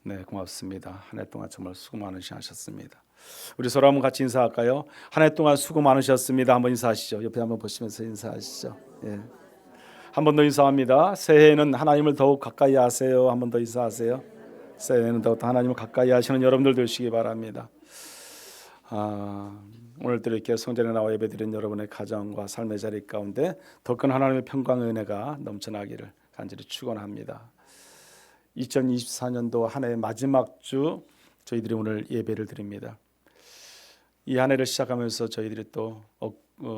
네, 고맙습니다. 한 해 동안 정말 수고 많으셨습니다. 우리 서로 한번 같이 인사할까요? 한 해 동안 수고 많으셨습니다. 한번 인사하시죠. 옆에 한번 보시면서 인사하시죠. 예. 한 번 더 인사합니다. 새해에는 하나님을 더욱 가까이 하세요. 한 번 더 인사하세요. 새해에는 더욱 하나님을 가까이 하시는 여러분들 되시기 바랍니다. 오늘도 이렇게 성전에 나와 예배드린 여러분의 가정과 삶의 자리 가운데 더 큰 하나님의 평강의 은혜가 넘쳐나기를 간절히 축원합니다. 2024년도 한 해의 마지막 주 저희들이 오늘 예배를 드립니다. 이 한 해를 시작하면서 저희들이 또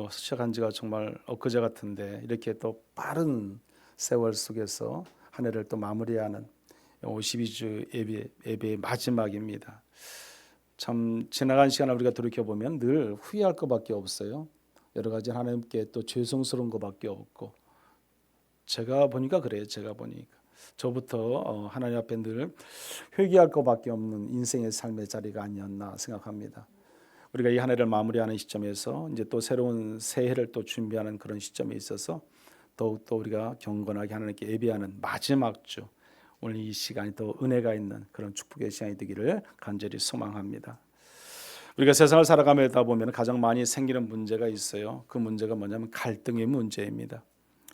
시작한 지가 정말 엊그제 같은데 이렇게 또 빠른 세월 속에서 한 해를 또 마무리하는 52주 예배의 마지막입니다. 참 지나간 시간을 우리가 돌이켜보면 늘 후회할 것밖에 없어요. 여러 가지 하나님께 또 죄송스러운 것밖에 없고, 제가 보니까 그래요. 제가 보니까 저부터 하나님 앞에 늘 회개할 것밖에 없는 인생의 삶의 자리가 아니었나 생각합니다. 우리가 이 한 해를 마무리하는 시점에서 이제 또 새로운 새해를 또 준비하는 그런 시점에 있어서 더욱더 우리가 경건하게 하나님께 예배하는 마지막 주, 오늘 이 시간이 더 은혜가 있는 그런 축복의 시간이 되기를 간절히 소망합니다. 우리가 세상을 살아가다 보면 가장 많이 생기는 문제가 있어요. 그 문제가 뭐냐면 갈등의 문제입니다.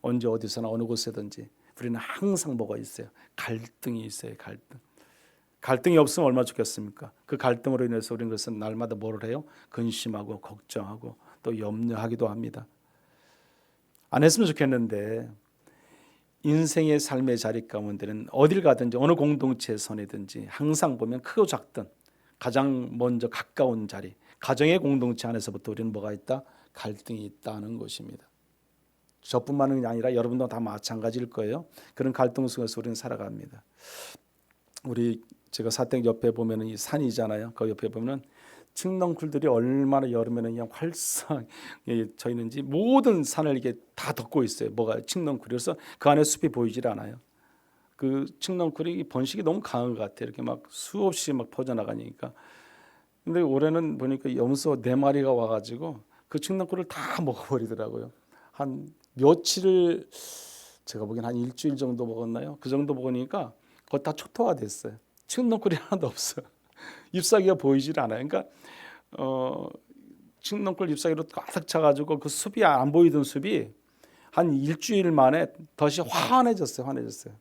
언제 어디서나 어느 곳에든지 우리는 항상 뭐가 있어요? 갈등이 있어요. 갈등이 없으면 얼마나 좋겠습니까? 그 갈등으로 인해서 우리는 그것은 날마다 뭐를 해요? 근심하고 걱정하고 또 염려하기도 합니다. 안 했으면 좋겠는데 인생의 삶의 자리 가운데는 어딜 가든지 어느 공동체에 선이든지 항상 보면 크고 작든 가장 먼저 가까운 자리, 가정의 공동체 안에서부터 우리는 뭐가 있다? 갈등이 있다는 것입니다. 저뿐만이 아니라 여러분도 다 마찬가지일 거예요. 그런 갈등 속에서 우리는 살아갑니다. 제가 사택 옆에 보면은 이 산이잖아요. 그 옆에 보면은 칡넝쿨들이 얼마나 여름에는 그냥 저희는 이제 모든 산을 이게 다 덮고 있어요. 뭐가 칡넝쿨이. 그래서 그 안에 숲이 보이질 않아요. 그 칡넝쿨이 번식이 너무 강한 것 같아요. 이렇게 막 수없이 막 퍼져나가니까. 근데 올해는 보니까 염소 4마리가 와가지고 그 칡넝쿨을 다 먹어버리더라고요. 한 며칠을, 제가 보기엔 한 일주일 정도 먹었나요? 그 정도 먹으니까 그거 다 초토화 됐어요. 칡넝쿨이 하나도 없어요. 잎사귀가 보이질 않아요. 그러니까 칡넝쿨 잎사귀로 가득 차가지고 그 숲이 안 보이던 숲이 한 일주일 만에 다시 환해졌어요.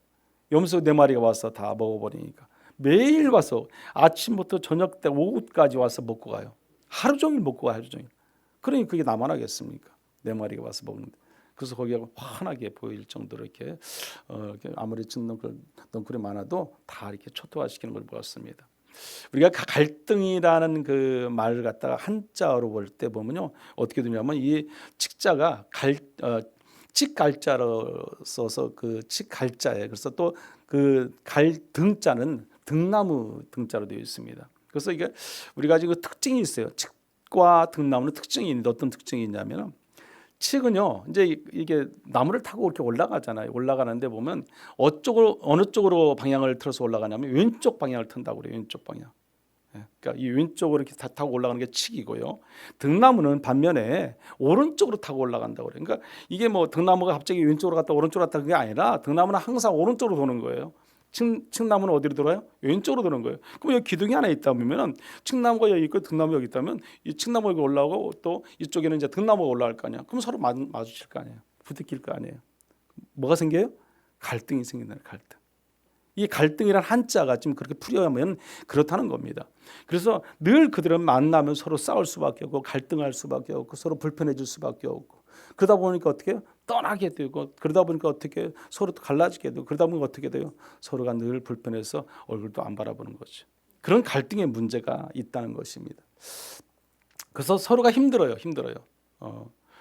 염소 4마리가 와서 다 먹어버리니까 매일 와서 아침부터 저녁 때 오후까지 와서 먹고 가요. 하루 종일 먹고 가요. 하루 종일. 그러니 그게 남아나겠습니까? 4마리가 와서 먹는데. 그래서 거기가 환하게 보일 정도로 이렇게 아무리 칡넝쿨이 많아도 다 이렇게 초토화시키는 걸 보았습니다. 우리가 갈등이라는 그 말을 갖다가 한자어로 볼 때 보면요, 어떻게 되냐면 이 칡자가 칡갈자로 써서 그 칡갈자예요. 그래서 또 그 갈등자는 등나무 등자로 되어 있습니다. 그래서 이게 우리가 지금 특징이 있어요. 칡과 등나무는 특징이 있는데 어떤 특징이 있냐면, 칡은요, 이제 이게 나무를 타고 이렇게 올라가잖아요. 올라가는데 보면 어느 쪽으로 방향을 틀어서 올라가냐면 왼쪽 방향을 튼다고 그래요. 왼쪽 방향. 그러니까 이 왼쪽으로 이렇게 다 타고 올라가는 게 칡이고요. 등나무는 반면에 오른쪽으로 타고 올라간다고 그래요. 그러니까 이게 뭐 등나무가 갑자기 왼쪽으로 갔다 오른쪽으로 갔다 그게 아니라 등나무는 항상 오른쪽으로 도는 거예요. 칡나무는 어디로 돌아요? 왼쪽으로 도는 거예요. 그럼 여기 기둥이 하나 있다 보면은 칡나무가 여기 있고 등나무 여기 있다면 이 칡나무 여기 올라오고 또 이쪽에는 이제 등나무가 올라갈 거 아니야. 그럼 서로 마주칠 거 아니에요. 부딪힐 거 아니에요. 뭐가 생겨요? 갈등이 생긴다는 갈등. 이 갈등이란 한자가 지금 그렇게 풀이하면 그렇다는 겁니다. 그래서 늘 그들은 만나면 서로 싸울 수밖에 없고 갈등할 수밖에 없고 서로 불편해질 수밖에 없고, 그러다 보니까 어떻게 해요? 떠나게 되고, 그러다 보니까 어떻게 서로 갈라지게 되고, 그러다 보니까 어떻게 돼요? 서로가 늘 불편해서 얼굴도 안 바라보는 거죠. 그런 갈등의 문제가 있다는 것입니다. 그래서 서로가 힘들어요.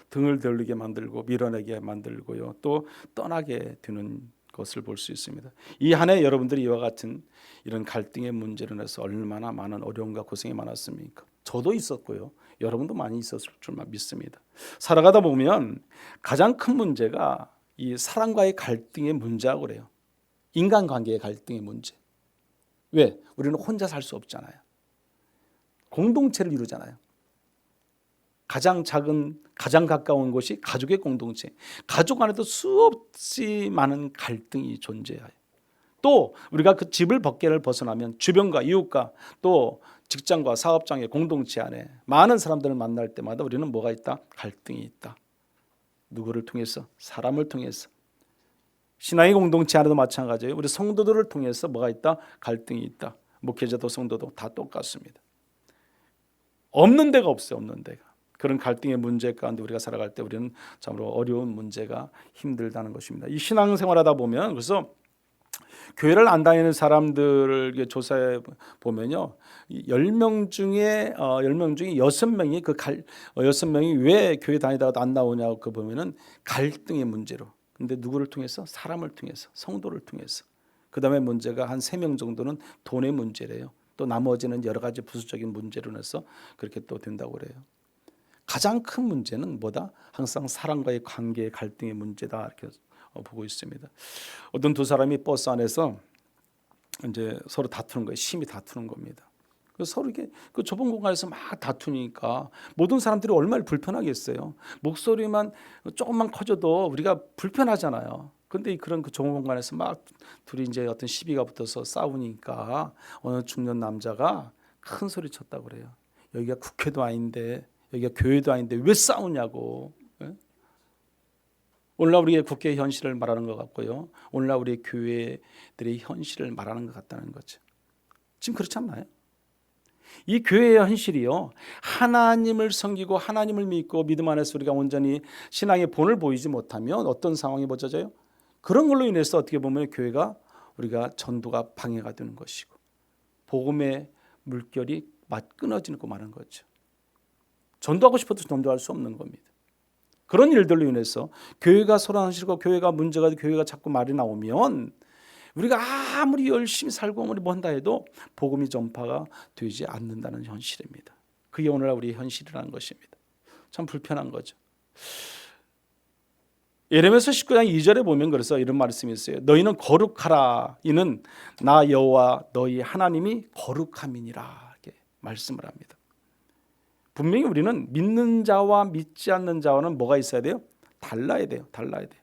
등을 돌리게 만들고 밀어내게 만들고요. 또 떠나게 되는 것을 볼 수 있습니다. 이 한 해 여러분들이 이와 같은 이런 갈등의 문제로 인해서 얼마나 많은 어려움과 고생이 많았습니까? 저도 있었고요. 여러분도 많이 있었을 줄 믿습니다. 살아가다 보면 가장 큰 문제가 이 사랑과의 갈등의 문제라고 그래요. 인간관계의 갈등의 문제. 왜? 우리는 혼자 살 수 없잖아요. 공동체를 이루잖아요. 가장 작은, 가장 가까운 곳이 가족의 공동체. 가족 안에도 수없이 많은 갈등이 존재해요. 또 우리가 그 집을 밖에를 벗어나면 주변과 이웃과 또 직장과 사업장의 공동체 안에 많은 사람들을 만날 때마다 우리는 뭐가 있다? 갈등이 있다. 누구를 통해서? 사람을 통해서. 신앙의 공동체 안에도 마찬가지예요. 우리 성도들을 통해서 뭐가 있다? 갈등이 있다. 목회자도 성도도 다 똑같습니다. 없는 데가 없어요. 없는 데가. 그런 갈등의 문제 가운데 우리가 살아갈 때 우리는 참으로 어려운 문제가 힘들다는 것입니다. 이 신앙생활하다 보면 그래서 교회를 안 다니는 사람들을 조사해 보면요, 10명 중에 6명이 6명이 왜 교회 다니다가 안 나오냐고 그 보면은 갈등의 문제로. 근데 누구를 통해서? 사람을 통해서, 성도를 통해서. 그다음에 문제가 한 3명 정도는 돈의 문제래요. 또 나머지는 여러 가지 부수적인 문제로 인해서 그렇게 또 된다고 그래요. 가장 큰 문제는 뭐다? 항상 사람과의 관계의 갈등의 문제다 이렇게 보고 있습니다. 어떤 두 사람이 버스 안에서 이제 서로 다투는 거예요. 심히 다투는 겁니다. 그래서 서로 이게 그 좁은 공간에서 막 다투니까 모든 사람들이 얼마나 불편하겠어요. 목소리만 조금만 커져도 우리가 불편하잖아요. 근데 그런 그 좁은 공간에서 막 둘이 이제 어떤 시비가 붙어서 싸우니까 어느 중년 남자가 큰 소리 쳤다고 그래요. 여기가 국회도 아닌데, 여기가 교회도 아닌데 왜 싸우냐고. 오늘날 우리의 국회의 현실을 말하는 것 같고요. 오늘날 우리의 교회들의 현실을 말하는 것 같다는 거죠. 지금 그렇지 않나요? 이 교회의 현실이요, 하나님을 섬기고 하나님을 믿고 믿음 안에서 우리가 온전히 신앙의 본을 보이지 못하면 어떤 상황이 벌어져요? 그런 걸로 인해서 어떻게 보면 교회가 우리가 전도가 방해가 되는 것이고 복음의 물결이 끊어지고 마는 거죠. 전도하고 싶어도 전도할 수 없는 겁니다. 그런 일들로 인해서 교회가 소란스럽고 교회가 문제가 되고 교회가 자꾸 말이 나오면 우리가 아무리 열심히 살고 아무리 뭐 한다 해도 복음이 전파가 되지 않는다는 현실입니다. 그게 오늘날 우리의 현실이라는 것입니다. 참 불편한 거죠. 예레미야서 19장 2절에 보면 그래서 이런 말씀이 있어요. 너희는 거룩하라. 이는 나 여호와 너희 하나님이 거룩함이니라. 이렇게 말씀을 합니다. 분명히 우리는 믿는 자와 믿지 않는 자와는 뭐가 있어야 돼요? 달라야 돼요. 달라야 돼요.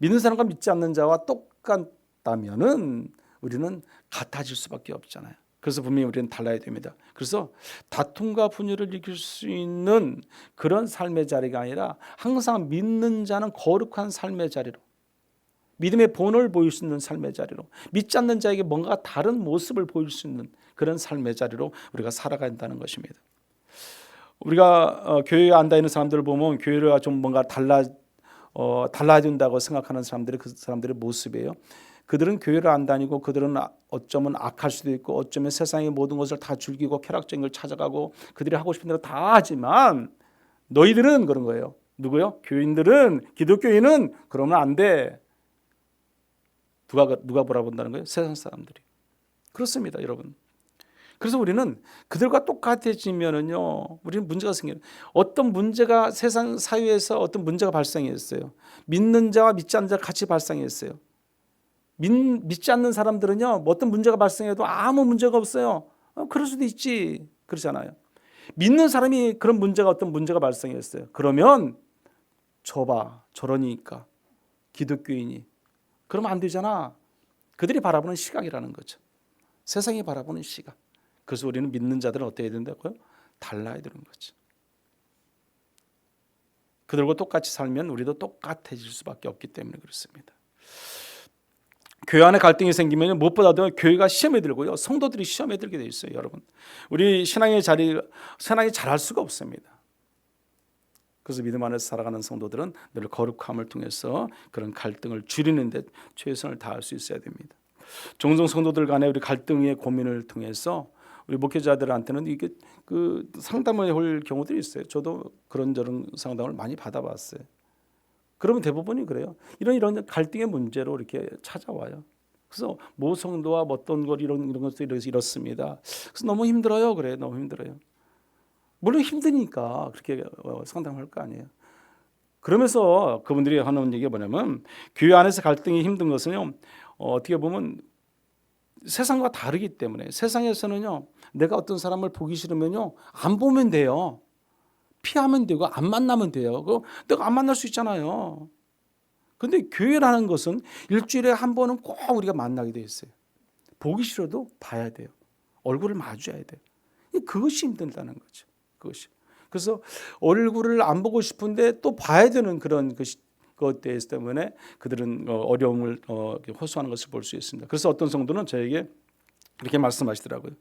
믿는 사람과 믿지 않는 자와 똑같다면은 우리는 같아질 수밖에 없잖아요. 그래서 분명히 우리는 달라야 됩니다. 그래서 다툼과 분열을 이길 수 있는 그런 삶의 자리가 아니라 항상 믿는 자는 거룩한 삶의 자리로, 믿음의 본을 보일 수 있는 삶의 자리로, 믿지 않는 자에게 뭔가 다른 모습을 보일 수 있는 그런 삶의 자리로 우리가 살아가야 한다는 것입니다. 우리가 교회에 안 다니는 사람들을 보면 교회가 좀 뭔가 달라야 된다고 생각하는 사람들이 그 사람들의 모습이에요. 그들은 교회를 안 다니고 그들은 어쩌면 악할 수도 있고 어쩌면 세상의 모든 것을 다 즐기고 쾌락적인 걸 찾아가고 그들이 하고 싶은 대로 다 하지만 너희들은 그런 거예요. 누구요? 교인들은, 기독교인은 그러면 안 돼. 누가 바라본다는 거예요? 세상 사람들이. 그렇습니다, 여러분. 그래서 우리는 그들과 똑같아지면은요, 우리는 문제가 생겨요. 어떤 문제가 세상 사회에서 어떤 문제가 발생했어요. 믿는 자와 믿지 않는 자가 같이 발생했어요. 믿지 않는 사람들은요, 어떤 문제가 발생해도 아무 문제가 없어요. 그럴 수도 있지. 그렇잖아요. 믿는 사람이 그런 문제가 어떤 문제가 발생했어요. 그러면 저러니까 기독교인이 그러면 안 되잖아. 그들이 바라보는 시각이라는 거죠. 세상이 바라보는 시각. 그래서 우리는 믿는 자들은 어떻게 해야 된다고요? 달라야 되는 거죠. 그들과 똑같이 살면 우리도 똑같아질 수밖에 없기 때문에 그렇습니다. 교회 안에 갈등이 생기면 무엇보다도 교회가 시험에 들고요, 성도들이 시험에 들게 돼 있어요. 여러분, 우리 신앙이 잘할 수가 없습니다. 그래서 믿음 안에서 살아가는 성도들은 늘 거룩함을 통해서 그런 갈등을 줄이는 데 최선을 다할 수 있어야 됩니다. 종종 성도들 간의 우리 갈등의 고민을 통해서 우리 목회자들한테는 이게 그 상담을 할 경우들이 있어요. 저도 그런저런 상담을 많이 받아봤어요. 그러면 대부분이 그래요. 이런 갈등의 문제로 이렇게 찾아와요. 그래서 모 성도와 어떤 것 이런 것들이 이렇습니다. 그래서 너무 힘들어요. 그래, 너무 힘들어요. 물론 힘드니까 그렇게 상담할 거 아니에요. 그러면서 그분들이 하는 얘기가 뭐냐면 교회 안에서 갈등이 힘든 것은요, 어떻게 보면 세상과 다르기 때문에 세상에서는요, 내가 어떤 사람을 보기 싫으면요, 안 보면 돼요. 피하면 되고 안 만나면 돼요. 내가 안 만날 수 있잖아요. 근데 교회라는 것은 일주일에 한 번은 꼭 우리가 만나게 돼 있어요. 보기 싫어도 봐야 돼요. 얼굴을 마주해야 돼요. 그것이 힘들다는 거죠. 그것이. 그래서 얼굴을 안 보고 싶은데 또 봐야 되는 그런 것 때문에 그들은 어려움을 호소하는 것을 볼 수 있습니다. 그래서 어떤 성도는 저에게 이렇게 말씀하시더라고요.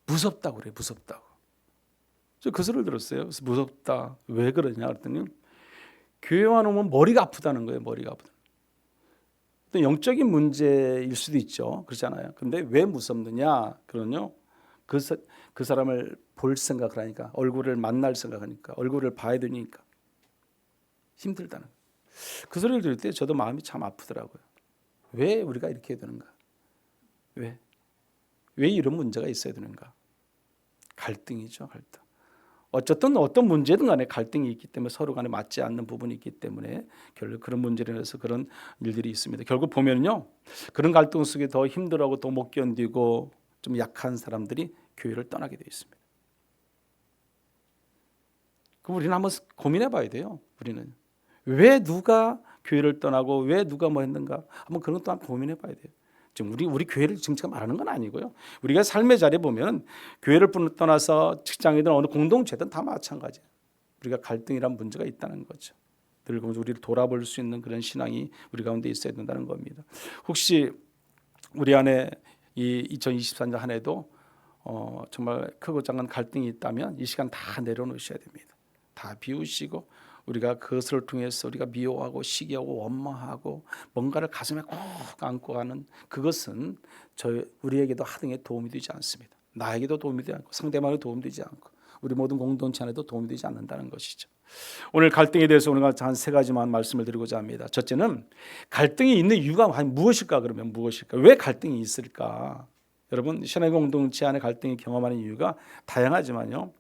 무섭다고 그래요. 무섭다고. 저 그 소리를 들었어요. 그래서 무섭다. 왜 그러냐 그랬더니 교회 와놓으면 머리가 아프다는 거예요. 머리가 아프다. 또 영적인 문제일 수도 있죠. 그렇잖아요. 근데 왜 무섭느냐? 그러면요. 그 사람을 볼 생각을 하니까, 얼굴을 만날 생각하니까, 얼굴을 봐야 되니까 힘들다는 거예요. 그 소리를 들을 때 저도 마음이 참 아프더라고요. 왜 우리가 이렇게 해야 되는가? 왜 이런 문제가 있어야 되는가? 갈등이죠. 갈등. 어쨌든 어떤 문제든 간에 갈등이 있기 때문에 서로 간에 맞지 않는 부분이 있기 때문에 결국 그런 문제로 인해서 그런 일들이 있습니다. 결국 보면요, 그런 갈등 속에 더 힘들어하고 더 못 견디고 좀 약한 사람들이 교회를 떠나게 되어 있습니다. 그럼 우리는 한번 고민해 봐야 돼요. 우리는 왜 누가 교회를 떠나고 왜 누가 뭐 했는가 한번 그런 것도 한번 고민해 봐야 돼요. 지금 우리 교회를 지금 제가 말하는 건 아니고요. 우리가 삶의 자리에 보면 교회를 떠나서 직장이든 어느 공동체든 다 마찬가지예요. 우리가 갈등이란 문제가 있다는 거죠. 늘 우리를 돌아볼 수 있는 그런 신앙이 우리 가운데 있어야 된다는 겁니다. 혹시 우리 안에 이 2024년 한 해도 정말 크고 작은 갈등이 있다면 이 시간 다 내려놓으셔야 됩니다. 다 비우시고 우리가 그것을 통해서 우리가 미워하고 시기하고 원망하고 뭔가를 가슴에 꼭 안고 가는 그것은 우리에게도 하등에 도움이 되지 않습니다. 나에게도 도움이 되지 않고 상대방에게 도움이 되지 않고 우리 모든 공동체 안에도 도움이 되지 않는다는 것이죠. 오늘 갈등에 대해서 우리가 한 세 가지만 말씀을 드리고자 합니다. 첫째는 갈등이 있는 이유가 무엇일까? 그러면 무엇일까? 왜 갈등이 있을까? 여러분, 신앙 공동체 안에 갈등이 경험하는 이유가 다양하지만요.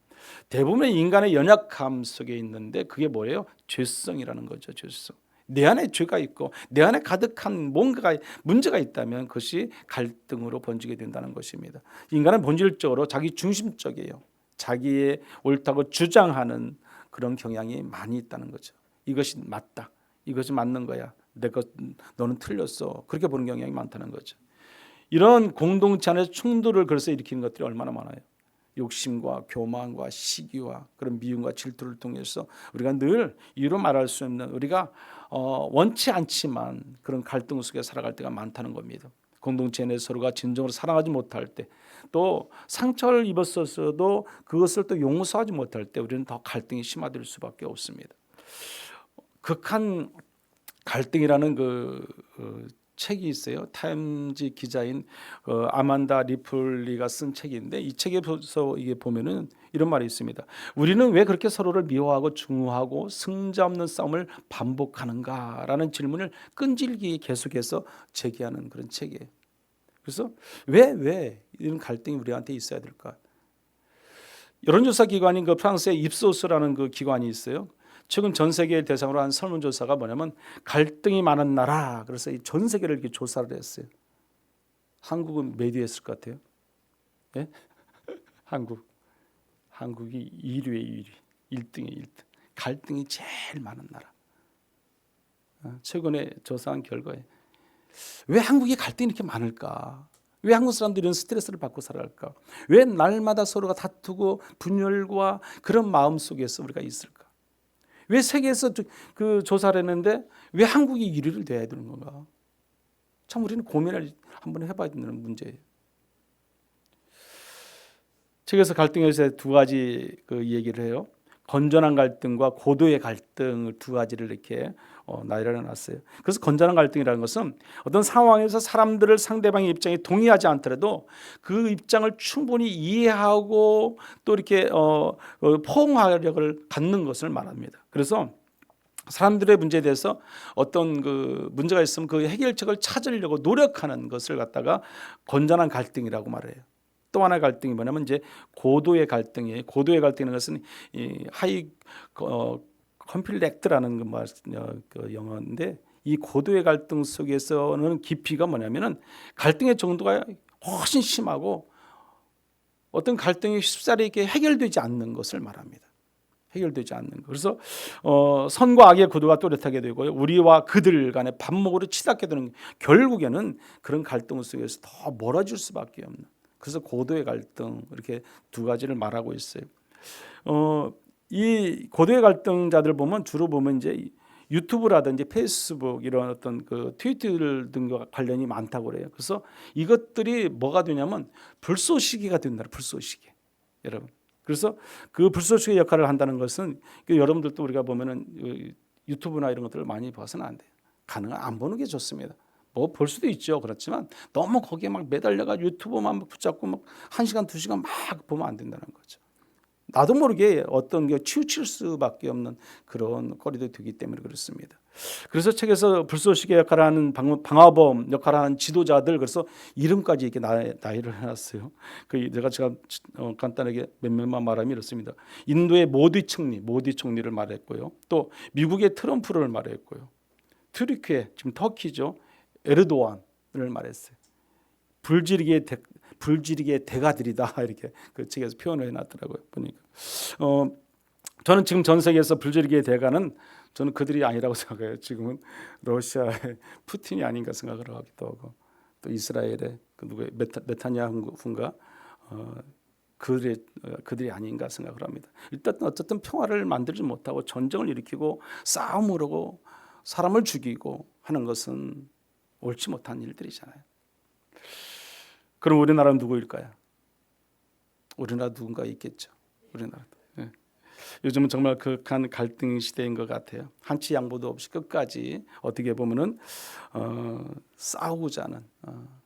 대부분의 인간의 연약함 속에 있는데 그게 뭐예요? 죄성이라는 거죠. 죄성. 내 안에 죄가 있고 내 안에 가득한 뭔가가 문제가 있다면 그것이 갈등으로 번지게 된다는 것입니다. 인간은 본질적으로 자기 중심적이에요. 자기의 옳다고 주장하는 그런 경향이 많이 있다는 거죠. 이것이 맞다. 이것이 맞는 거야. 너는 틀렸어. 그렇게 보는 경향이 많다는 거죠. 이런 공동체 안에서 충돌을 그래서 일으키는 것들이 얼마나 많아요. 욕심과 교만과 시기와 그런 미움과 질투를 통해서 우리가 늘 이유로 말할 수 없는 우리가 원치 않지만 그런 갈등 속에 살아갈 때가 많다는 겁니다. 공동체 내 서로가 진정으로 사랑하지 못할 때, 또 상처를 입었어도 그것을 또 용서하지 못할 때 우리는 더 갈등이 심화될 수밖에 없습니다. 극한 갈등이라는 책이 있어요. 타임지 기자인 아만다 리플리가 쓴 책인데 이 책에서 이게 보면은 이런 말이 있습니다. 우리는 왜 그렇게 서로를 미워하고 증오하고 승자 없는 싸움을 반복하는가라는 질문을 끈질기게 계속해서 제기하는 그런 책이에요. 그래서 왜 이런 갈등이 우리한테 있어야 될까? 여론조사 기관인 프랑스의 입소스라는 기관이 있어요. 최근 전 세계 대상으로 한 설문조사가 뭐냐면 갈등이 많은 나라. 그래서 전 세계를 이렇게 조사를 했어요. 한국은 몇 위 했을 것 같아요? 예? 한국이 1위에 1등에 1등. 갈등이 제일 많은 나라. 최근에 조사한 결과에 왜 한국이 갈등이 이렇게 많을까? 왜 한국 사람들이 이런 스트레스를 받고 살아갈까? 왜 날마다 서로가 다투고 분열과 그런 마음 속에서 우리가 있을까? 왜 세계에서 그 조사를 했는데 왜 한국이 1위를 돼야 되는 건가? 참 우리는 고민을 한번 해봐야 되는 문제예요. 책에서 갈등에서 두 가지 얘기를 해요. 건전한 갈등과 고도의 갈등을 두 가지를 이렇게 나열해 놨어요. 그래서 건전한 갈등이라는 것은 어떤 상황에서 사람들을 상대방의 입장에 동의하지 않더라도 그 입장을 충분히 이해하고 또 이렇게 포용하력을 갖는 것을 말합니다. 그래서 사람들의 문제에 대해서 어떤 문제가 있으면 그 해결책을 찾으려고 노력하는 것을 갖다가 건전한 갈등이라고 말해요. 또 하나의 갈등이 뭐냐면 이제 고도의 갈등이에요. 고도의 갈등이라는 것은 이 하이 컴필렉트라는 영어인데 이 고도의 갈등 속에서는 깊이가 뭐냐면은 갈등의 정도가 훨씬 심하고 어떤 갈등이 쉽사리 이렇게 해결되지 않는 것을 말합니다. 해결되지 않는 거. 그래서 선과 악의 구도가 또렷하게 되고요. 우리와 그들 간의 반목으로 치닫게 되는 결국에는 그런 갈등 속에서 더 멀어질 수밖에 없는. 그래서 고도의 갈등 이렇게 두 가지를 말하고 있어요. 이 고도의 갈등자들 보면 주로 보면 이제 유튜브라든지 페이스북 이런 어떤 그 트위터 등과 관련이 많다고 그래요. 그래서 이것들이 뭐가 되냐면 불쏘시개가 된다. 불쏘시개. 여러분. 그래서 그 불쏘시개 역할을 한다는 것은 여러분들도 우리가 보면은 유튜브나 이런 것들을 많이 봐서는 안 돼요. 가능한 안 보는 게 좋습니다. 뭐 볼 수도 있죠. 그렇지만 너무 거기에 막 매달려가 유튜브만 붙잡고 막 1시간 2시간 막 보면 안 된다는 거죠. 나도 모르게 어떤 게 치우칠 수밖에 없는 그런 거리도 되기 때문에 그렇습니다. 그래서 책에서 불쏘시개 역할을 하는 방화범 역할을 하는 지도자들 그래서 이름까지 이렇게 나열을 해놨어요. 제가 간단하게 몇몇만 말하면 이렇습니다. 인도의 모디 총리를 말했고요. 또 미국의 트럼프를 말했고요. 트르키에 지금 터키죠. 에르도안을 말했어요. 불지르기의 대가들이다 이렇게 그 책에서 표현을 해놨더라고요. 보니까 저는 지금 전 세계에서 불지르기의 대가는 저는 그들이 아니라고 생각해요. 지금은 러시아의 푸틴이 아닌가 생각을 하기도 하고 또 이스라엘의 그 누구의 네타냐후인가 그들이 아닌가 생각을 합니다. 일단 어쨌든 평화를 만들지 못하고 전쟁을 일으키고 싸움을 하고 사람을 죽이고 하는 것은 옳지 못한 일들이잖아요. 그럼 우리나라는 누구일까요? 우리나라 누군가 있겠죠. 우리나라도. 네. 요즘은 정말 극한 갈등 시대인 것 같아요. 한치 양보도 없이 끝까지 어떻게 보면은 싸우고자 하는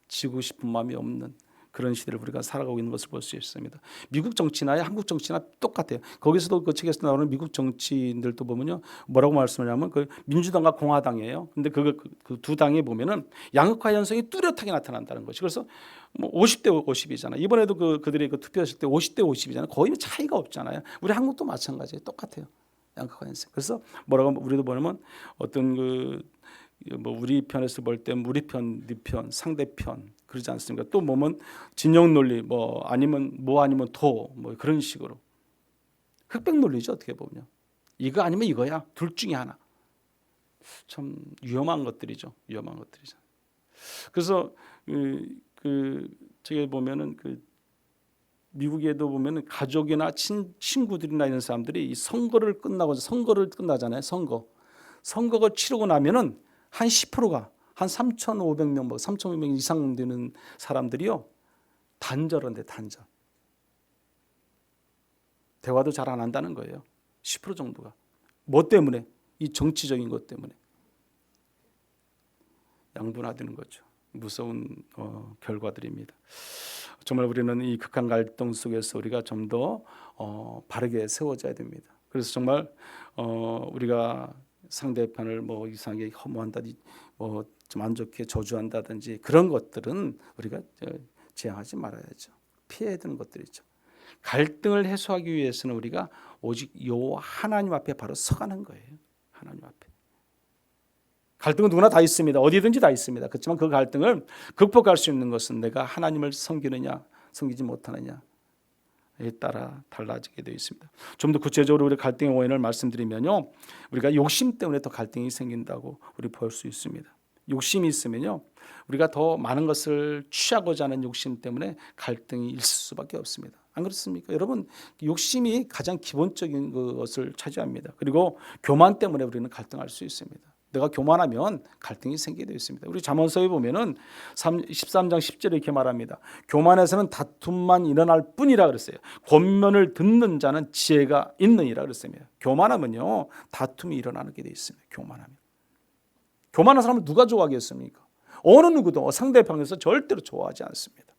지고 싶은 마음이 없는 그런 시대를 우리가 살아가고 있는 것을 볼 수 있습니다. 미국 정치나 한국 정치나 똑같아요. 거기서도 그 책에서 나오는 미국 정치인들도 보면요, 뭐라고 말씀하냐면 그 민주당과 공화당이에요. 근데 그 두 당에 보면은 양극화 현상이 뚜렷하게 나타난다는 것이. 그래서 뭐 50대 50이잖아요. 이번에도 그들이 투표했을 때 50대 50이잖아요. 거의 차이가 없잖아요. 우리 한국도 마찬가지예요. 똑같아요. 양극화 현상. 그래서 우리도 보면 어떤 뭐 우리 편에서 볼 때 우리 편, 네 편, 상대편 그러지 않습니까? 또 보면 진영 논리 아니면 도 그런 식으로 흑백 논리죠. 어떻게 보면 이거 아니면 이거야. 둘 중에 하나. 참 위험한 것들이죠. 그래서 저기 보면은 미국에도 보면은 가족이나 친구들이나 이런 사람들이 이 선거를 끝나잖아요. 선거가 치르고 나면은 한 10%가 한 3,500명, 3,500명 이상 되는 사람들이요 단절한데 단절. 대화도 잘 안 한다는 거예요. 10% 정도가. 뭐 때문에? 이 정치적인 것 때문에. 양분화되는 거죠. 무서운 결과들입니다. 정말 우리는 이 극한 갈등 속에서 우리가 좀 더 바르게 세워져야 됩니다. 그래서 정말 우리가 상대편을 뭐 이상하게 혐오한다든지 뭐 좀 안 좋게 저주한다든지 그런 것들은 우리가 지향하지 말아야죠. 피해야 되는 것들이죠. 갈등을 해소하기 위해서는 우리가 오직 요 하나님 앞에 바로 서가는 거예요. 하나님 앞에. 갈등은 누구나 다 있습니다. 어디든지 다 있습니다. 그렇지만 그 갈등을 극복할 수 있는 것은 내가 하나님을 섬기느냐 섬기지 못하느냐에 따라 달라지게 되어 있습니다. 좀 더 구체적으로 우리 갈등의 원인을 말씀드리면요, 우리가 욕심 때문에 더 갈등이 생긴다고 우리 볼 수 있습니다. 욕심이 있으면요, 우리가 더 많은 것을 취하고자 하는 욕심 때문에 갈등이 있을 수밖에 없습니다. 안 그렇습니까? 여러분, 욕심이 가장 기본적인 것을 차지합니다. 그리고 교만 때문에 우리는 갈등할 수 있습니다. 내가 교만하면 갈등이 생기게 되어 있습니다. 우리 잠언서에 보면은 13장 10절에 이렇게 말합니다. 교만에서는 다툼만 일어날 뿐이라 그랬어요. 권면을 듣는 자는 지혜가 있느니라 그랬습니다. 교만하면요 다툼이 일어나게 되어 있습니다. 교만한 사람을 누가 좋아하겠습니까? 어느 누구도 상대방에서 절대로 좋아하지 않습니다.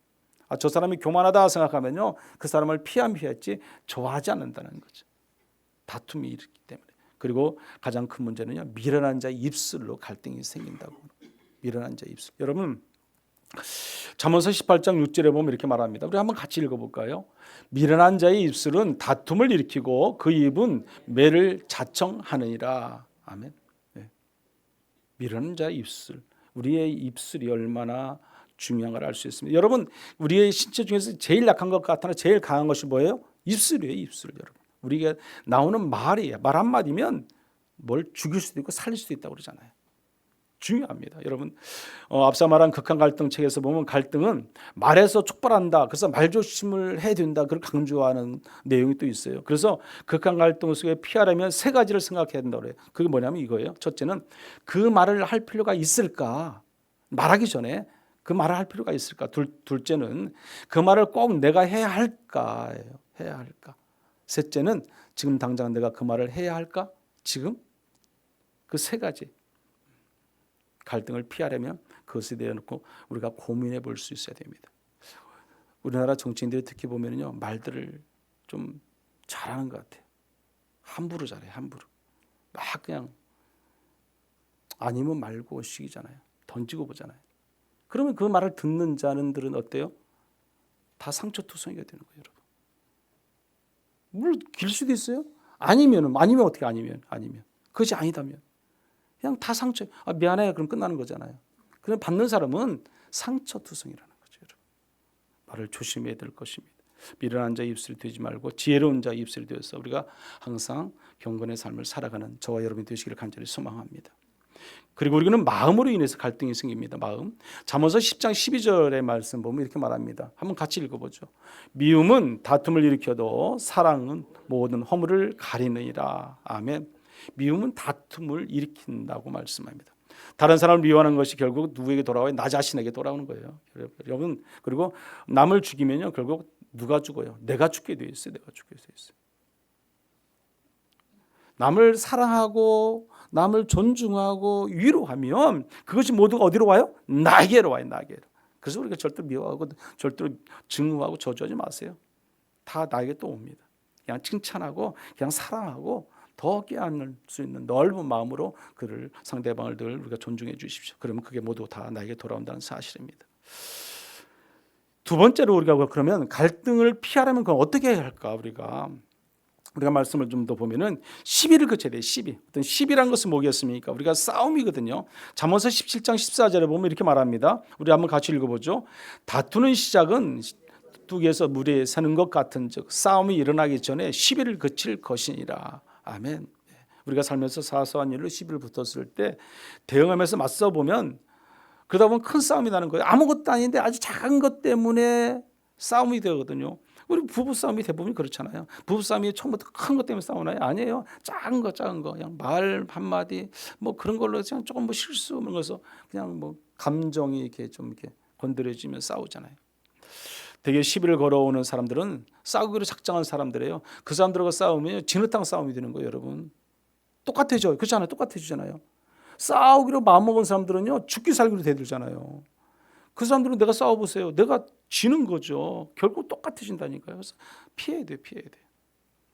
저 사람이 교만하다 생각하면요 그 사람을 피했지 좋아하지 않는다는 거죠. 다툼이 일어나기 때문에. 그리고 가장 큰 문제는요, 미련한 자의 입술로 갈등이 생긴다고. 미련한 자의 입술. 여러분, 잠언서 18장 6절에 보면 이렇게 말합니다. 우리 한번 같이 읽어볼까요? 미련한 자의 입술은 다툼을 일으키고 그 입은 매를 자청하느니라. 아멘. 네. 미련한 자의 입술. 우리의 입술이 얼마나 중요한 걸 알 수 있습니다. 여러분, 우리의 신체 중에서 제일 약한 것 같으나 제일 강한 것이 뭐예요? 입술이에요. 입술. 여러분. 우리가 나오는 말이 말 한마디면 뭘 죽일 수도 있고 살릴 수도 있다고 그러잖아요. 중요합니다. 여러분 앞서 말한 극한 갈등 책에서 보면 갈등은 말에서 촉발한다. 그래서 말조심을 해야 된다. 그걸 강조하는 내용이 또 있어요. 그래서 극한 갈등 속에 피하려면 세 가지를 생각해야 된다고 그래요. 그게 뭐냐면 이거예요. 첫째는 그 말을 할 필요가 있을까? 말하기 전에 그 말을 할 필요가 있을까? 둘째는 그 말을 꼭 내가 해야 할까예요. 해야 할까? 셋째는 지금 당장 내가 그 말을 해야 할까? 지금? 그 세 가지. 갈등을 피하려면 그것에 대해 놓고 우리가 고민해 볼 수 있어야 됩니다. 우리나라 정치인들이 특히 보면요 말들을 좀 잘하는 것 같아요. 함부로 잘해요. 함부로 막 그냥 아니면 말고 식이잖아요. 던지고 보잖아요. 그러면 그 말을 듣는 자들은 어때요? 다 상처투성이가 되는 거예요, 여러분. 물 길 수도 있어요. 아니면 어떻게 아니면 그것이 아니다면. 그냥 다 상처. 미안해. 그럼 끝나는 거잖아요. 그럼 받는 사람은 상처투성이라는 거죠. 여러분. 말을 조심해야 될 것입니다. 미련한 자의 입술이 되지 말고 지혜로운 자의 입술이 되어서 우리가 항상 경건의 삶을 살아가는 저와 여러분이 되시기를 간절히 소망합니다. 그리고 우리는 마음으로 인해서 갈등이 생깁니다. 마음. 잠언서 10장 12절의 말씀 보면 이렇게 말합니다. 한번 같이 읽어보죠. 미움은 다툼을 일으켜도 사랑은 모든 허물을 가리느니라. 아멘. 미움은 다툼을 일으킨다고 말씀합니다. 다른 사람을 미워하는 것이 결국 누구에게 돌아와요? 나 자신에게 돌아오는 거예요. 여러분 그리고 남을 죽이면요 결국 누가 죽어요? 내가 죽게 돼 있어요. 내가 죽게 돼 있어요. 남을 사랑하고 남을 존중하고 위로하면 그것이 모두가 어디로 와요? 나에게로 와요. 나에게로. 그래서 우리가 절대로 미워하고 절대로 증오하고 저주하지 마세요. 다 나에게 또 옵니다. 그냥 칭찬하고 그냥 사랑하고 더 깨안을 수 있는 넓은 마음으로 그를 상대방을 늘 우리가 존중해 주십시오. 그러면 그게 모두 다 나에게 돌아온다는 사실입니다. 두 번째로 우리가 그러면 갈등을 피하려면 그럼 어떻게 해야 할까? 우리가 말씀을 좀 더 보면은 시비를 그쳐야 돼요. 시비. 어떤 시비란 것은 뭐겠습니까? 우리가 싸움이거든요. 잠언서 17장 14절에 보면 이렇게 말합니다. 우리 한번 같이 읽어보죠. 다투는 시작은 뚝에서 물에 새는 것 같은즉 싸움이 일어나기 전에 시비를 그칠 것이니라. 아멘. 우리가 살면서 사소한 일로 시비를 붙었을 때 대응하면서 맞서 보면 그러다 보면 큰 싸움이 나는 거예요. 아무것도 아닌데 아주 작은 것 때문에 싸움이 되거든요. 우리 부부 싸움이 대부분 그렇잖아요. 부부 싸움이 처음부터 큰 것 때문에 싸우나요? 아니에요. 작은 거 그냥 말 한마디 뭐 그런 걸로 그냥 조금 뭐 실수 그런 거서 그냥 뭐 감정이 이렇게 좀 이렇게 건드려지면 싸우잖아요. 되게 시비를 걸어오는 사람들은 싸우기로 작정한 사람들이에요. 그 사람들하고 싸우면 진흙탕 싸움이 되는 거예요, 여러분. 똑같아져. 그렇지 않아요? 똑같아지잖아요. 싸우기로 마음먹은 사람들은요, 죽기 살기로 대들잖아요. 그 사람들은 내가 싸워보세요. 내가 지는 거죠. 결국 똑같아진다니까요. 그래서 피해야 돼요.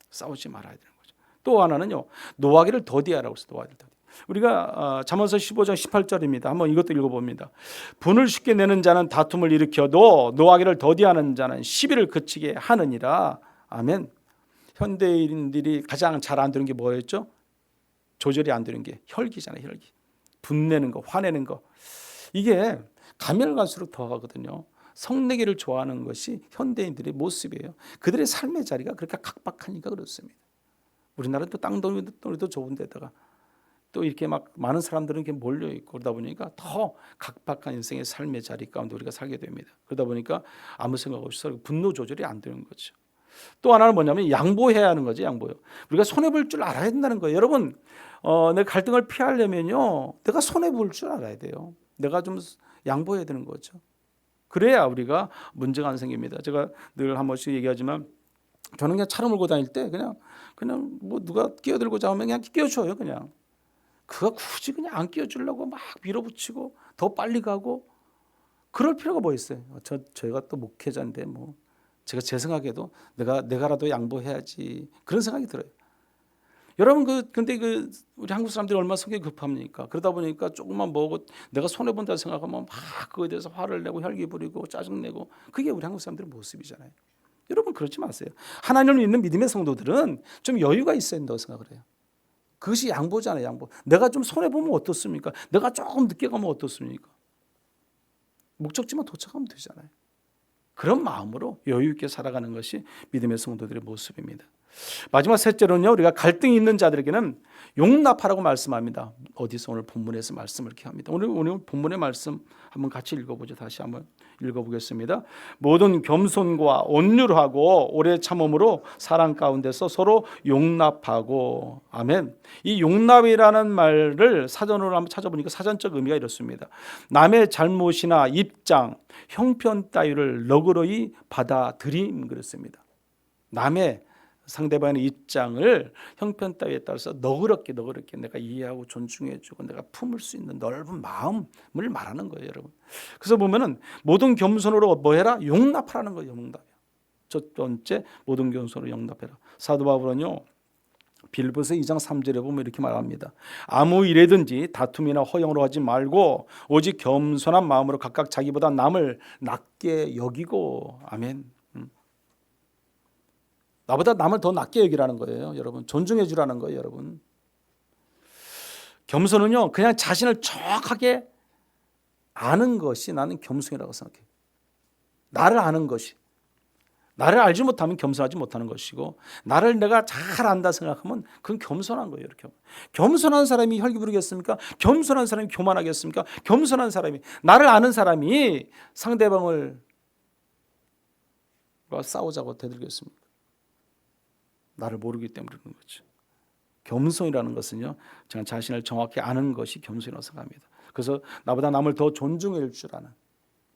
싸우지 말아야 되는 거죠. 또 하나는요, 노하기를 더디하라고 했어요. 노하기를 더디. 우리가 잠언서 15장 18절입니다. 한번 이것도 읽어봅니다. 분을 쉽게 내는 자는 다툼을 일으켜도 노하기를 더디하는 자는 시비를 그치게 하느니라. 아멘. 현대인들이 가장 잘 안 되는 게 뭐였죠? 조절이 안 되는 게 혈기잖아요. 혈기. 분내는 거, 화내는 거. 이게 가면 갈수록 더 하거든요. 성내기를 좋아하는 것이 현대인들의 모습이에요. 그들의 삶의 자리가 그렇게 각박하니까 그렇습니다. 우리나라는 또 땅덩이도 좋은 데다가 또 이렇게 막 많은 사람들은 이렇게 몰려 있고 그러다 보니까 더 각박한 인생의 삶의 자리 가운데 우리가 살게 됩니다. 그러다 보니까 아무 생각 없이 살고 분노 조절이 안 되는 거죠. 또 하나는 뭐냐면 양보해야 하는 거죠. 양보요. 우리가 손해 볼 줄 알아야 된다는 거예요. 여러분, 내 갈등을 피하려면요, 내가 손해 볼 줄 알아야 돼요. 내가 좀 양보해야 되는 거죠. 그래야 우리가 문제가 안 생깁니다. 제가 늘 한 번씩 얘기하지만 저는 그냥 차를 몰고 다닐 때 그냥 뭐 누가 끼어들고자 하면 그냥 끼워줘요. 그냥 그가 굳이 그냥 안 끼워주려고 막 밀어붙이고 더 빨리 가고 그럴 필요가 뭐 있어요. 저희가 또 목회자인데 뭐 제가 제 생각에도 내가라도 양보해야지 그런 생각이 들어요. 여러분 근데 우리 한국 사람들이 얼마나 성격이 급합니까? 그러다 보니까 조금만 먹고 내가 손해 본다 생각하면 막 그거에 대해서 화를 내고 혈기 부리고 짜증 내고 그게 우리 한국 사람들의 모습이잖아요. 여러분 그렇지 마세요. 하나님을 믿는 믿음의 성도들은 좀 여유가 있어야 된다고 생각을 해요. 그것이 양보잖아요. 양보. 내가 좀 손해 보면 어떻습니까? 내가 조금 늦게 가면 어떻습니까? 목적지만 도착하면 되잖아요. 그런 마음으로 여유 있게 살아가는 것이 믿음의 성도들의 모습입니다. 마지막 셋째로는요, 우리가 갈등이 있는 자들에게는 용납하라고 말씀합니다. 어디서 오늘 본문에서 말씀을 이렇게 합니다. 오늘 본문의 말씀 한번 같이 읽어보죠. 다시 한번 읽어보겠습니다. 모든 겸손과 온유하고 오래 참음으로 사랑 가운데서 서로 용납하고. 아멘. 이 용납이라는 말을 사전으로 한번 찾아보니까 사전적 의미가 이렇습니다. 남의 잘못이나 입장, 형편 따위를 너그러이 받아들임, 그렇습니다. 남의 상대방의 입장을 형편 따위에 따라서 너그럽게 내가 이해하고 존중해주고 내가 품을 수 있는 넓은 마음을 말하는 거예요, 여러분. 그래서 보면은 모든 겸손으로 뭐 해라? 용납하라는 거예요, 용납. 첫 번째, 모든 겸손으로 용납해라. 사도 바울은요, 빌립보서 2장 3절에 보면 이렇게 말합니다. 아무 일에든지 다툼이나 허영으로 하지 말고 오직 겸손한 마음으로 각각 자기보다 남을 낮게 여기고. 아멘. 나보다 남을 더 낮게 여기라는 거예요, 여러분. 존중해 주라는 거예요, 여러분. 겸손은요, 그냥 자신을 정확하게 아는 것이 나는 겸손이라고 생각해요. 나를 아는 것이. 나를 알지 못하면 겸손하지 못하는 것이고, 나를 내가 잘 안다 생각하면 그건 겸손한 거예요, 이렇게. 겸손한 사람이 혈기 부르겠습니까? 겸손한 사람이 교만하겠습니까? 겸손한 사람이, 나를 아는 사람이 상대방을 싸우자고 대들겠습니까? 나를 모르기 때문에 그런 거죠. 겸손이라는 것은요, 제가 자신을 정확히 아는 것이 겸손이라고 생각합니다. 그래서 나보다 남을 더 존중해 줄 아는,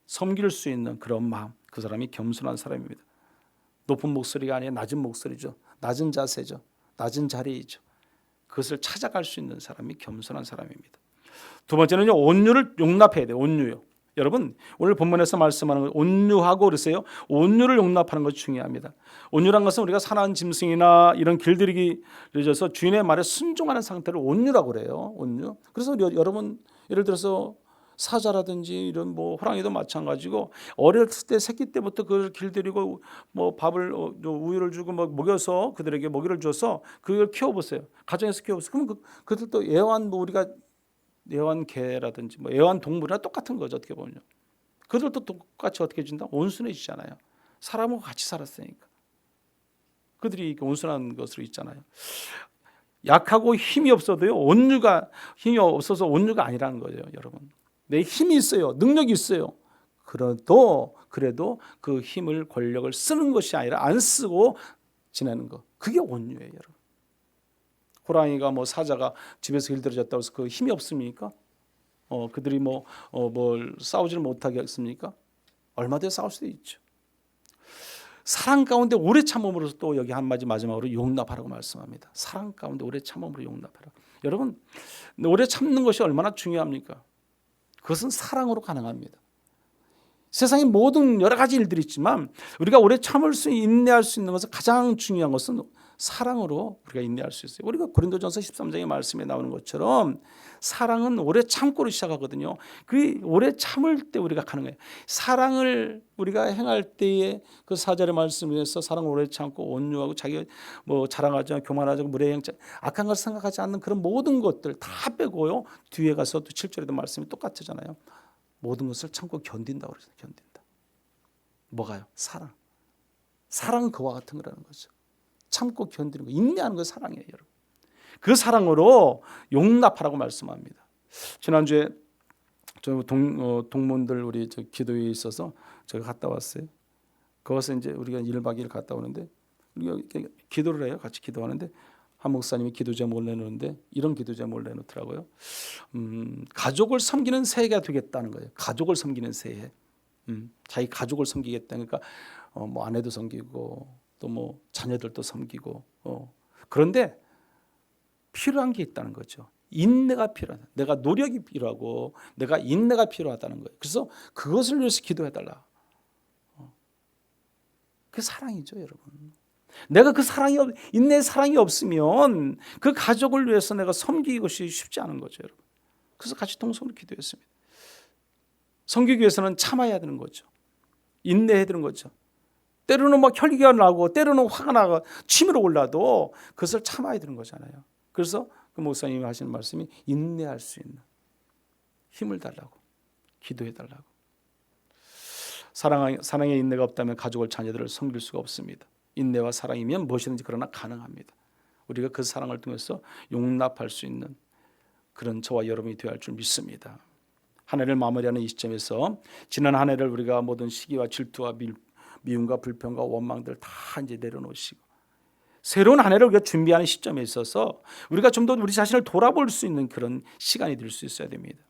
섬길 수 있는 그런 마음, 그 사람이 겸손한 사람입니다. 높은 목소리가 아니라 낮은 목소리죠. 낮은 자세죠. 낮은 자리이죠. 그것을 찾아갈 수 있는 사람이 겸손한 사람입니다. 두 번째는요, 온유를 용납해야 돼요. 온유요. 여러분, 오늘 본문에서 말씀하는 것, 온유하고 그러세요. 온유를 용납하는 것이 중요합니다. 온유란 것은 우리가 사나운 짐승이나 이런 길들이기 늦어서 주인의 말에 순종하는 상태를 온유라고 그래요. 온유. 그래서 여러분, 예를 들어서 사자라든지 이런 뭐 호랑이도 마찬가지고, 어렸을 때 새끼 때부터 그걸 길들이고 뭐 밥을 우유를 주고 뭐 먹여서 그들에게 먹이를 줘서 그걸 키워보세요. 가정에서 키워보세요. 그러면 그들도 애완, 뭐 우리가 애완개라든지 뭐 애완동물이랑 똑같은 거죠, 어떻게 보면. 그들도 똑같이 어떻게 해준다? 온순해지잖아요. 사람하고 같이 살았으니까. 그들이 온순한 것으로 있잖아요. 약하고 힘이 없어도요, 힘이 없어서 온유가 아니라는 거예요, 여러분. 내 힘이 있어요, 능력이 있어요. 그래도 그 힘을, 권력을 쓰는 것이 아니라 안 쓰고 지내는 거, 그게 온유예요, 여러분. 호랑이가 뭐 사자가 집에서 길들여졌다고 해서 그 힘이 없습니까? 그들이 뭘 싸우지를 못하게 했습니까? 얼마든지 싸울 수도 있죠. 사랑 가운데 오래 참음으로써 또 여기 한마디 마지막으로 용납하라고 말씀합니다. 사랑 가운데 오래 참음으로 용납하라. 여러분, 오래 참는 것이 얼마나 중요합니까? 그것은 사랑으로 가능합니다. 세상에 모든 여러 가지 일들이 있지만 우리가 오래 참을 수, 인내할 수 있는 것은, 가장 중요한 것은 사랑으로 우리가 인내할 수 있어요. 우리가 고린도전서 13장의 말씀에 나오는 것처럼 사랑은 오래 참고로 시작하거든요. 그 오래 참을 때 우리가 가는 거예요. 사랑을 우리가 행할 때에 그 4절의 말씀에서 사랑을 오래 참고 온유하고 자기 뭐 자랑하지 않고 교만하지 않고 무례 행치, 악한 것을 생각하지 않는 그런 모든 것들 다 빼고요. 뒤에 가서 또 7절에도 말씀이 똑같잖아요. 모든 것을 참고 견딘다고 그러죠. 견딘다. 뭐가요? 사랑. 사랑은 그와 같은 거라는 거죠. 참고 견디는 거, 인내하는 거 사랑이에요, 여러분. 그 사랑으로 용납하라고 말씀합니다. 지난주에 저 동문들 우리 저 기도회에 있어서 제가 갔다 왔어요. 거기서 이제 우리가 1박 2일 갔다 오는데 우리가 기도를 해요. 같이 기도하는데 한 목사님이 기도 제목을 내놓는데 이런 기도 제목을 내놓더라고요. 가족을 섬기는 새해가 되겠다는 거예요. 가족을 섬기는 새해. 자기 가족을 섬기겠다. 그러니까 뭐 아내도 섬기고 또 뭐 자녀들도 섬기고, 그런데 필요한 게 있다는 거죠. 인내가 필요하다. 내가 노력이 필요하고 내가 인내가 필요하다는 거예요. 그래서 그것을 위해서 기도해달라. 그게 사랑이죠, 여러분. 내가 그 사랑이 인내의 사랑이 없으면 그 가족을 위해서 내가 섬기는 것이 쉽지 않은 거죠, 여러분. 그래서 같이 동성으로 기도했습니다. 섬기기 위해서는 참아야 되는 거죠. 인내해야 되는 거죠. 때로는 막 혈기가 나고 때로는 화가 나고 치밀어 올라도 그것을 참아야 되는 거잖아요. 그래서 그 목사님이 하시는 말씀이 인내할 수 있는 힘을 달라고, 기도해 달라고. 사랑의 인내가 없다면 가족을, 자녀들을 섬길 수가 없습니다. 인내와 사랑이면 무엇이든지 그러나 가능합니다. 우리가 그 사랑을 통해서 용납할 수 있는 그런 저와 여러분이 되어야 할 줄 믿습니다. 한 해를 마무리하는 이 시점에서 지난 한 해를 우리가 모든 시기와 질투와 미움과 불평과 원망들 다 이제 내려놓으시고 새로운 한 해를 우리가 준비하는 시점에 있어서 우리가 좀 더 우리 자신을 돌아볼 수 있는 그런 시간이 될 수 있어야 됩니다.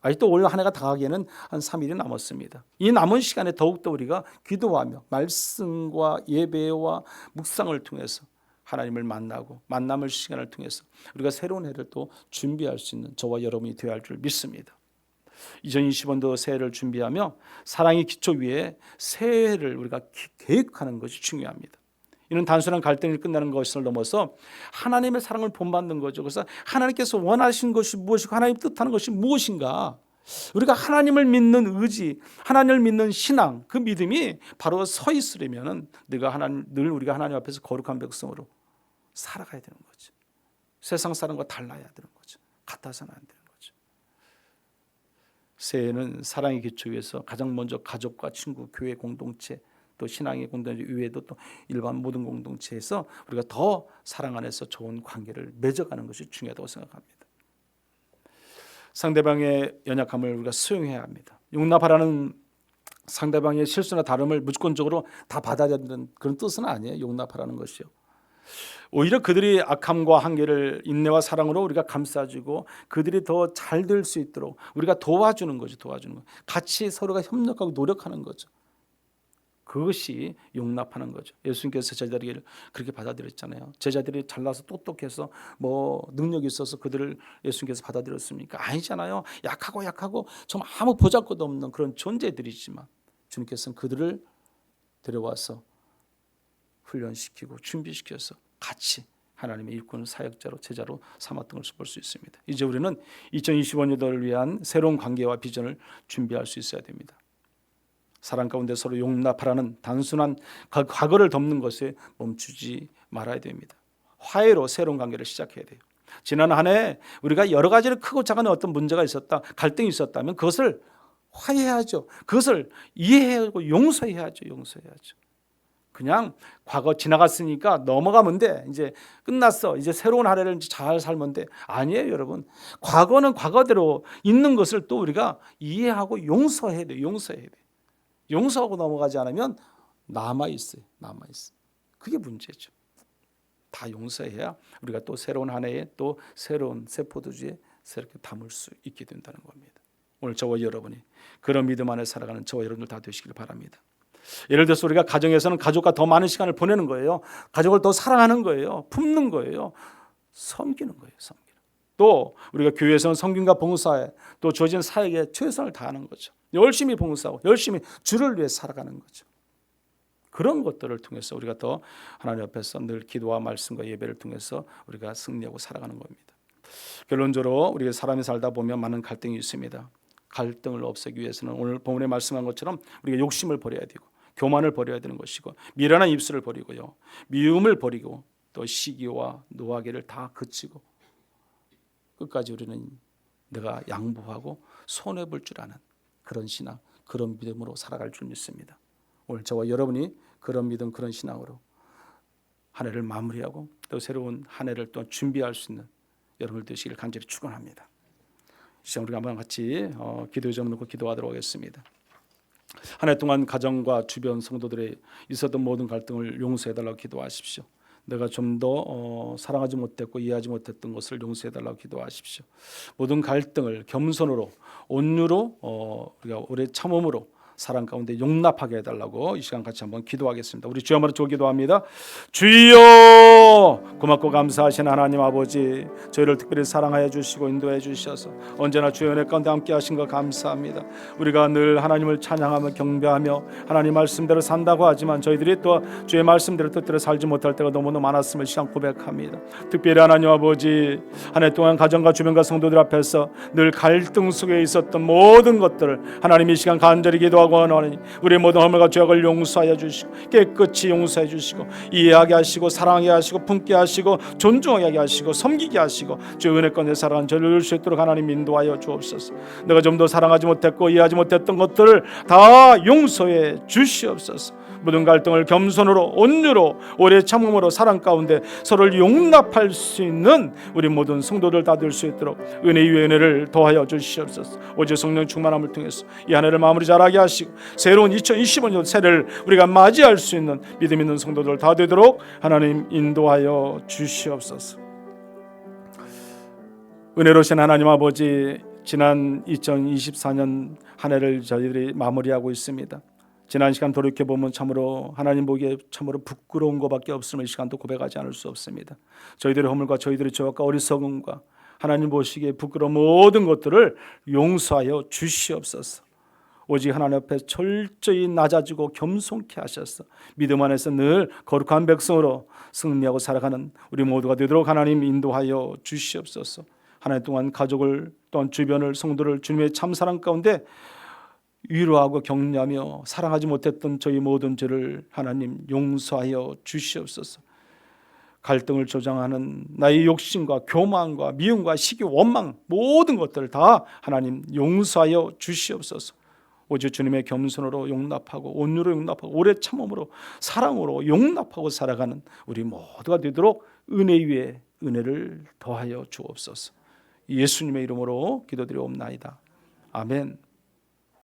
아직도 올 한 해가 다 가기에는 한 3일이 남았습니다. 이 남은 시간에 더욱더 우리가 기도하며 말씀과 예배와 묵상을 통해서 하나님을 만나고 만남을 시간을 통해서 우리가 새로운 해를 또 준비할 수 있는 저와 여러분이 되어야 할 줄 믿습니다. 2020년도 새해를 준비하며 사랑의 기초 위에 새해를 우리가 계획하는 것이 중요합니다. 이는 단순한 갈등이 끝나는 것을 넘어서 하나님의 사랑을 본받는 거죠. 그래서 하나님께서 원하신 것이 무엇이고 하나님 뜻하는 것이 무엇인가, 우리가 하나님을 믿는 의지, 하나님을 믿는 신앙, 그 믿음이 바로 서 있으려면 늘 우리가 하나님 앞에서 거룩한 백성으로 살아가야 되는 거죠. 세상 사람과 달라야 되는 거죠. 같아서는 안 되는 거죠. 새해는 사랑의 기초 위에서 가장 먼저 가족과 친구, 교회 공동체, 또 신앙의 공동체 이외에도 또 일반 모든 공동체에서 우리가 더 사랑 안에서 좋은 관계를 맺어가는 것이 중요하다고 생각합니다. 상대방의 연약함을 우리가 수용해야 합니다. 용납하라는 상대방의 실수나 다름을 무조건적으로 다 받아들이는 그런 뜻은 아니에요. 용납하라는 것이요. 오히려 그들이 악함과 한계를 인내와 사랑으로 우리가 감싸주고 그들이 더 잘 될 수 있도록 우리가 도와주는 거죠. 같이 서로가 협력하고 노력하는 거죠. 그것이 용납하는 거죠. 예수님께서 제자들을 그렇게 받아들였잖아요. 제자들이 잘나서 똑똑해서 능력이 있어서 그들을 예수님께서 받아들였습니까? 아니잖아요. 약하고 좀 아무 보잘것도 없는 그런 존재들이지만 주님께서는 그들을 데려와서 훈련시키고 준비시켜서 같이 하나님의 일꾼 사역자로 제자로 삼았던 것을 볼 수 있습니다. 이제 우리는 2025년도를 위한 새로운 관계와 비전을 준비할 수 있어야 됩니다. 사랑 가운데 서로 용납하라는 단순한 과거를 덮는 것에 멈추지 말아야 됩니다. 화해로 새로운 관계를 시작해야 돼요. 지난 한 해 우리가 여러 가지로 크고 작은 어떤 문제가 있었다, 갈등이 있었다면 그것을 화해해야죠. 그것을 이해하고 용서해야죠. 그냥 과거 지나갔으니까 넘어가면 돼. 이제 끝났어. 이제 새로운 한 해를 잘 살면 돼. 아니에요, 여러분. 과거는 과거대로 있는 것을 또 우리가 이해하고 용서해야 돼. 용서하고 넘어가지 않으면 남아있어요. 그게 문제죠. 다 용서해야 우리가 또 새로운 한 해에 또 새로운 새 포도주에 새롭게 담을 수 있게 된다는 겁니다. 오늘 저와 여러분이 그런 믿음 안에 살아가는 저와 여러분들 다 되시길 바랍니다. 예를 들어서 우리가 가정에서는 가족과 더 많은 시간을 보내는 거예요. 가족을 더 사랑하는 거예요. 품는 거예요. 섬기는 거예요. 또 우리가 교회에서는 성김과 봉사에 또 주어진 사역에 최선을 다하는 거죠. 열심히 봉사하고 열심히 주를 위해 살아가는 거죠. 그런 것들을 통해서 우리가 더 하나님 앞에서 늘 기도와 말씀과 예배를 통해서 우리가 승리하고 살아가는 겁니다. 결론적으로 우리가 사람이 살다 보면 많은 갈등이 있습니다. 갈등을 없애기 위해서는 오늘 본문에 말씀한 것처럼 우리가 욕심을 버려야 되고 교만을 버려야 되는 것이고 미련한 입술을 버리고요, 미움을 버리고 또 시기와 노하기를 다 그치고 끝까지 우리는 내가 양보하고 손해볼 줄 아는 그런 신앙, 그런 믿음으로 살아갈 줄 믿습니다. 오늘 저와 여러분이 그런 믿음, 그런 신앙으로 한 해를 마무리하고 또 새로운 한 해를 또 준비할 수 있는 여러분들 되시기를 간절히 축원합니다. 이 시간 우리가 한번 같이 기도의 점 놓고 기도하도록 하겠습니다. 한 해 동안 가정과 주변 성도들의 있었던 모든 갈등을 용서해달라고 기도하십시오. 내가 좀 더 사랑하지 못했고 이해하지 못했던 것을 용서해달라고 기도하십시오. 모든 갈등을 겸손으로 온유로 우리가 오래 참음으로 사랑 가운데 용납하게 해달라고 이 시간 같이 한번 기도하겠습니다. 우리 주여 한번 기도합니다. 주여, 고맙고 감사하신 하나님 아버지, 저희를 특별히 사랑하여 주시고 인도해 주셔서 언제나 주의 은혜 가운데 함께 하신 것 감사합니다. 우리가 늘 하나님을 찬양하며 경배하며 하나님 말씀대로 산다고 하지만 저희들이 또 주의 말씀대로 뜻대로 살지 못할 때가 너무나 많았음을 시간 고백합니다. 특별히 하나님 아버지, 한 해 동안 가정과 주변과 성도들 앞에서 늘 갈등 속에 있었던 모든 것들을 하나님 이 시간 간절히 기도하고 하나님, 우리의 모든 허물과 죄악을 용서하여 주시고 깨끗이 용서해 주시고 이해하게 하시고 사랑하게 하시고 품게 하시고 존중하게 하시고 섬기게 하시고 주의 은혜 가운데 살아가는 저를 이룰 수 있도록 하나님 인도하여 주옵소서. 내가 좀 더 사랑하지 못했고 이해하지 못했던 것들을 다 용서해 주시옵소서. 모든 갈등을 겸손으로 온유로 오래 참음으로 사랑 가운데 서로를 용납할 수 있는 우리 모든 성도들 다 될 수 있도록 은혜 위에 은혜를 더하여 주시옵소서. 오직 성령 충만함을 통해서 이 한 해를 마무리 잘하게 하시고 새로운 2025년 새해를 우리가 맞이할 수 있는 믿음 있는 성도들 다 되도록 하나님 인도하여 주시옵소서. 은혜로우신 하나님 아버지, 지난 2024년 한 해를 저희들이 마무리하고 있습니다. 지난 시간 돌이켜보면 참으로 하나님 보기에 참으로 부끄러운 것밖에 없음을 이 시간도 고백하지 않을 수 없습니다. 저희들의 허물과 저희들의 죄악과 어리석음과 하나님 보시기에 부끄러운 모든 것들을 용서하여 주시옵소서. 오직 하나님 앞에 철저히 낮아지고 겸손케 하셔서 믿음 안에서 늘 거룩한 백성으로 승리하고 살아가는 우리 모두가 되도록 하나님 인도하여 주시옵소서. 한 해 동안 가족을 또한 주변을 성도를 주님의 참사랑 가운데 위로하고 격려하며 사랑하지 못했던 저희 모든 죄를 하나님 용서하여 주시옵소서. 갈등을 조장하는 나의 욕심과 교만과 미움과 시기 원망 모든 것들을 다 하나님 용서하여 주시옵소서. 오직 주님의 겸손으로 용납하고 온유로 용납하고 오래 참음으로 사랑으로 용납하고 살아가는 우리 모두가 되도록 은혜 위에 은혜를 더하여 주옵소서. 예수님의 이름으로 기도드리옵나이다. 아멘.